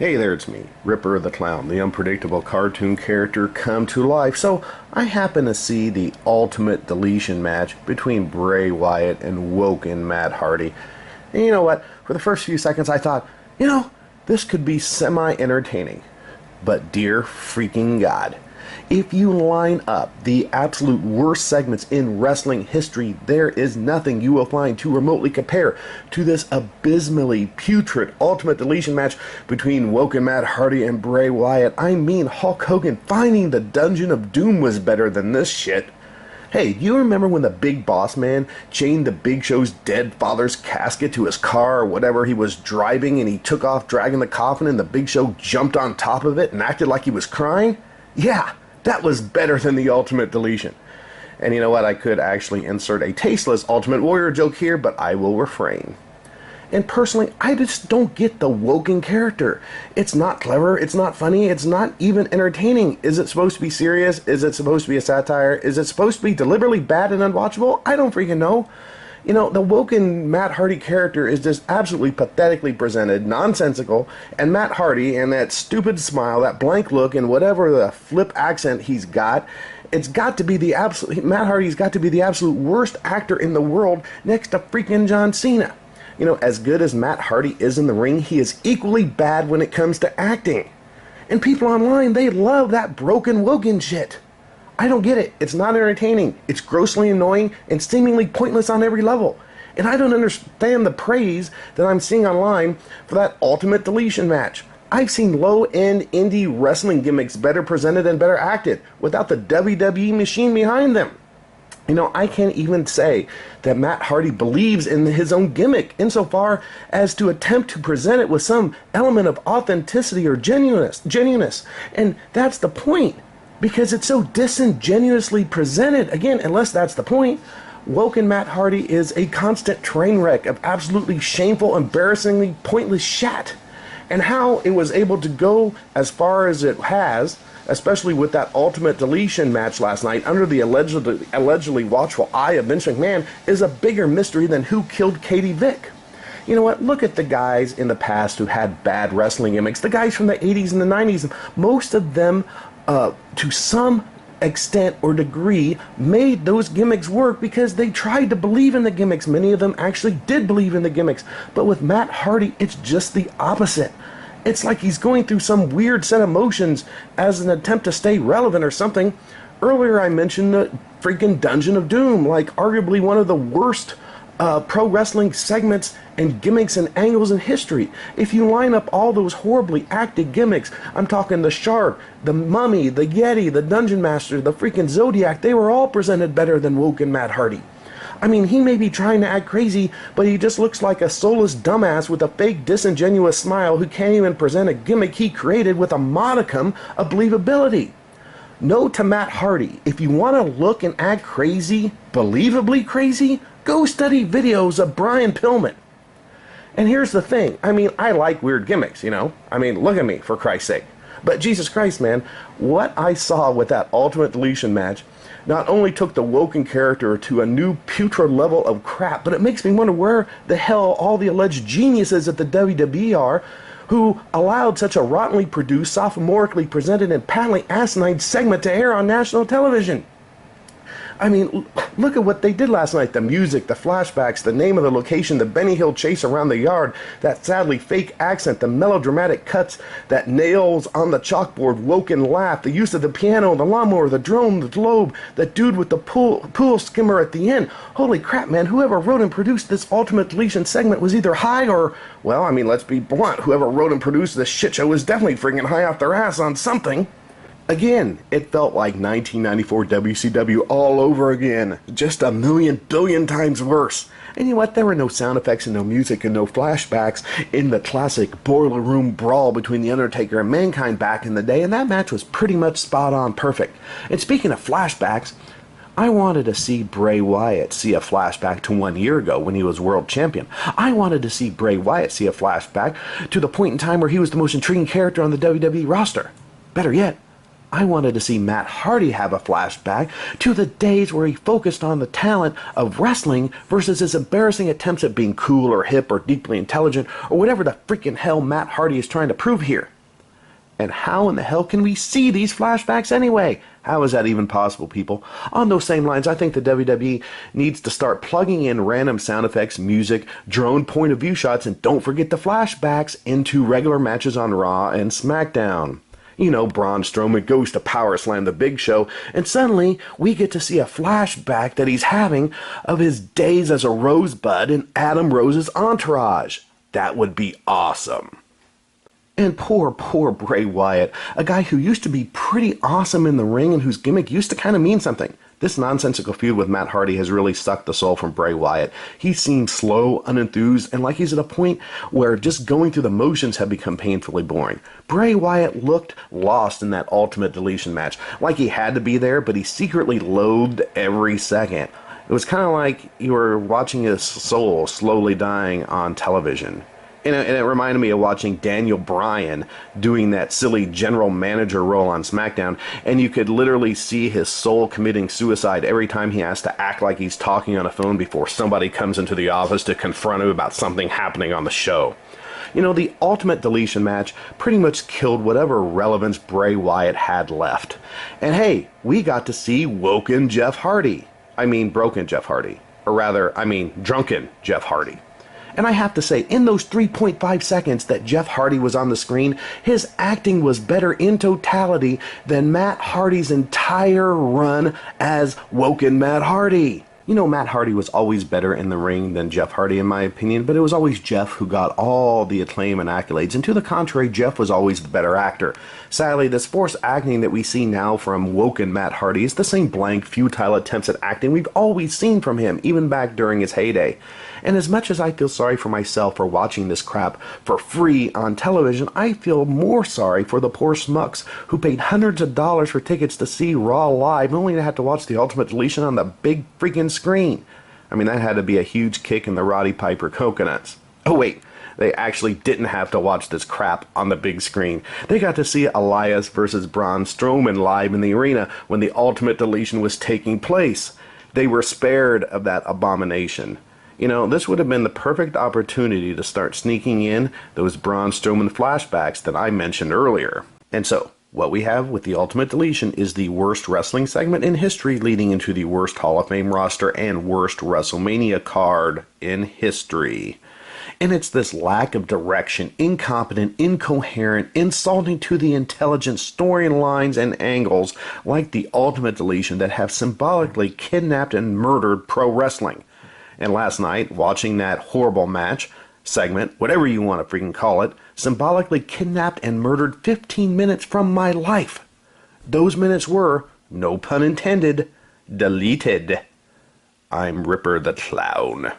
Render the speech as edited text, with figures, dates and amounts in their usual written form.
Hey there, it's me, Ripper the Clown, the unpredictable cartoon character come to life. So, I happen to see the ultimate deletion match between Bray Wyatt and Woken Matt Hardy. And you know what? For the first few seconds I thought, this could be semi-entertaining. But dear freaking God, if you line up the absolute worst segments in wrestling history, there is nothing you will find to remotely compare to this abysmally putrid ultimate deletion match between Woken Matt Hardy and Bray Wyatt. I mean, Hulk Hogan finding the Dungeon of Doom was better than this shit. Hey, do you remember when the Big Boss Man chained the Big Show's dead father's casket to his car or whatever he was driving, and he took off dragging the coffin and the Big Show jumped on top of it and acted like he was crying? Yeah, that was better than the ultimate deletion. And you know what? I could actually insert a tasteless Ultimate Warrior joke here, but I will refrain. And personally, I just don't get the Woken character. It's not clever, it's not funny, it's not even entertaining. Is it supposed to be serious? Is it supposed to be a satire? Is it supposed to be deliberately bad and unwatchable? I don't freaking know. The Woken Matt Hardy character is just absolutely pathetically presented, nonsensical, and Matt Hardy and that stupid smile, that blank look, and whatever the flip accent he's got, Matt Hardy's got to be the absolute worst actor in the world next to freaking John Cena. As good as Matt Hardy is in the ring, he is equally bad when it comes to acting. And people online, they love that broken Woken shit. I don't get it. It's not entertaining. It's grossly annoying and seemingly pointless on every level. And I don't understand the praise that I'm seeing online for that ultimate deletion match. I've seen low-end indie wrestling gimmicks better presented and better acted without the WWE machine behind them. I can't even say that Matt Hardy believes in his own gimmick insofar as to attempt to present it with some element of authenticity or genuineness. And that's the point, because it's so disingenuously presented. Again, unless that's the point, Woken Matt Hardy is a constant train wreck of absolutely shameful, embarrassingly pointless shat. And how it was able to go as far as it has, especially with that ultimate deletion match last night under the allegedly watchful eye of Vince McMahon, is a bigger mystery than who killed Katie Vick. You know what? Look at the guys in the past who had bad wrestling gimmicks. The guys from the 80s and the 90s. Most of them, to some extent or degree, made those gimmicks work because they tried to believe in the gimmicks. Many of them actually did believe in the gimmicks. But with Matt Hardy, it's just the opposite. It's like he's going through some weird set of motions as an attempt to stay relevant or something. Earlier I mentioned the freaking Dungeon of Doom, like arguably one of the worst pro wrestling segments and gimmicks and angles in history. If you line up all those horribly acted gimmicks, I'm talking the Shark, the Mummy, the Yeti, the Dungeon Master, the freaking Zodiac, they were all presented better than Woken Matt Hardy. I mean, he may be trying to act crazy, but he just looks like a soulless dumbass with a fake disingenuous smile who can't even present a gimmick he created with a modicum of believability. No to Matt Hardy. If you want to look and act crazy, believably crazy, go study videos of Brian Pillman. And here's the thing. I mean, I like weird gimmicks, I mean, look at me, for Christ's sake. But Jesus Christ, man, what I saw with that ultimate deletion match not only took the Woken character to a new putrid level of crap, but it makes me wonder where the hell all the alleged geniuses at the WWE are who allowed such a rottenly produced, sophomorically presented, and patently asinine segment to air on national television. I mean, look at what they did last night. The music, the flashbacks, the name of the location, the Benny Hill chase around the yard, that sadly fake accent, the melodramatic cuts, that nails on the chalkboard, Woken laugh, the use of the piano, the lawnmower, the drone, the globe, that dude with the pool skimmer at the end. Holy crap, man, whoever wrote and produced this ultimate deletion segment was either high or, well, I mean, let's be blunt, whoever wrote and produced this shit show was definitely freaking high off their ass on something. Again, it felt like 1994 WCW all over again, just a million billion times worse. And you know what, there were no sound effects and no music and no flashbacks in the classic Boiler Room Brawl between The Undertaker and Mankind back in the day, and that match was pretty much spot on perfect. And speaking of flashbacks, I wanted to see Bray Wyatt see a flashback to 1 year ago when he was world champion. I wanted to see Bray Wyatt see a flashback to the point in time where he was the most intriguing character on the WWE roster. Better yet, I wanted to see Matt Hardy have a flashback to the days where he focused on the talent of wrestling versus his embarrassing attempts at being cool or hip or deeply intelligent or whatever the freaking hell Matt Hardy is trying to prove here. And how in the hell can we see these flashbacks anyway? How is that even possible, people? On those same lines, I think the WWE needs to start plugging in random sound effects, music, drone point of view shots, and don't forget the flashbacks into regular matches on Raw and SmackDown. You know, Braun Strowman goes to power slam the Big Show, and suddenly we get to see a flashback that he's having of his days as a rosebud in Adam Rose's entourage. That would be awesome. And poor Bray Wyatt, a guy who used to be pretty awesome in the ring and whose gimmick used to kind of mean something. This nonsensical feud with Matt Hardy has really sucked the soul from Bray Wyatt. He seems slow, unenthused, and like he's at a point where just going through the motions have become painfully boring. Bray Wyatt looked lost in that Ultimate Deletion match, like he had to be there, but he secretly loathed every second. It was kind of like you were watching his soul slowly dying on television. And it reminded me of watching Daniel Bryan doing that silly general manager role on SmackDown, and you could literally see his soul committing suicide every time he has to act like he's talking on a phone before somebody comes into the office to confront him about something happening on the show. You know, the Ultimate Deletion match pretty much killed whatever relevance Bray Wyatt had left. And hey, we got to see Woken Jeff Hardy. I mean, Broken Jeff Hardy. Or rather, I mean, Drunken Jeff Hardy. And I have to say, in those 3.5 seconds that Jeff Hardy was on the screen, his acting was better in totality than Matt Hardy's entire run as Woken Matt Hardy. You know, Matt Hardy was always better in the ring than Jeff Hardy, in my opinion, but it was always Jeff who got all the acclaim and accolades, and to the contrary, Jeff was always the better actor. Sadly, this forced acting that we see now from Woken Matt Hardy is the same blank, futile attempts at acting we've always seen from him, even back during his heyday. And as much as I feel sorry for myself for watching this crap for free on television, I feel more sorry for the poor schmucks who paid hundreds of dollars for tickets to see Raw live, only to have to watch the Ultimate Deletion on the big freaking screen. I mean, that had to be a huge kick in the Roddy Piper coconuts. Oh wait, they actually didn't have to watch this crap on the big screen. They got to see Elias versus Braun Strowman live in the arena when the Ultimate Deletion was taking place. They were spared of that abomination. You know, this would have been the perfect opportunity to start sneaking in those Braun Strowman flashbacks that I mentioned earlier. And so, what we have with the Ultimate Deletion is the worst wrestling segment in history, leading into the worst Hall of Fame roster and worst WrestleMania card in history. And it's this lack of direction, incompetent, incoherent, insulting to the intelligent storylines and angles like the Ultimate Deletion that have symbolically kidnapped and murdered pro wrestling. And last night, watching that horrible match, segment, whatever you want to freaking call it, symbolically kidnapped and murdered 15 minutes from my life. Those minutes were, no pun intended, deleted. I'm Ripper the Clown.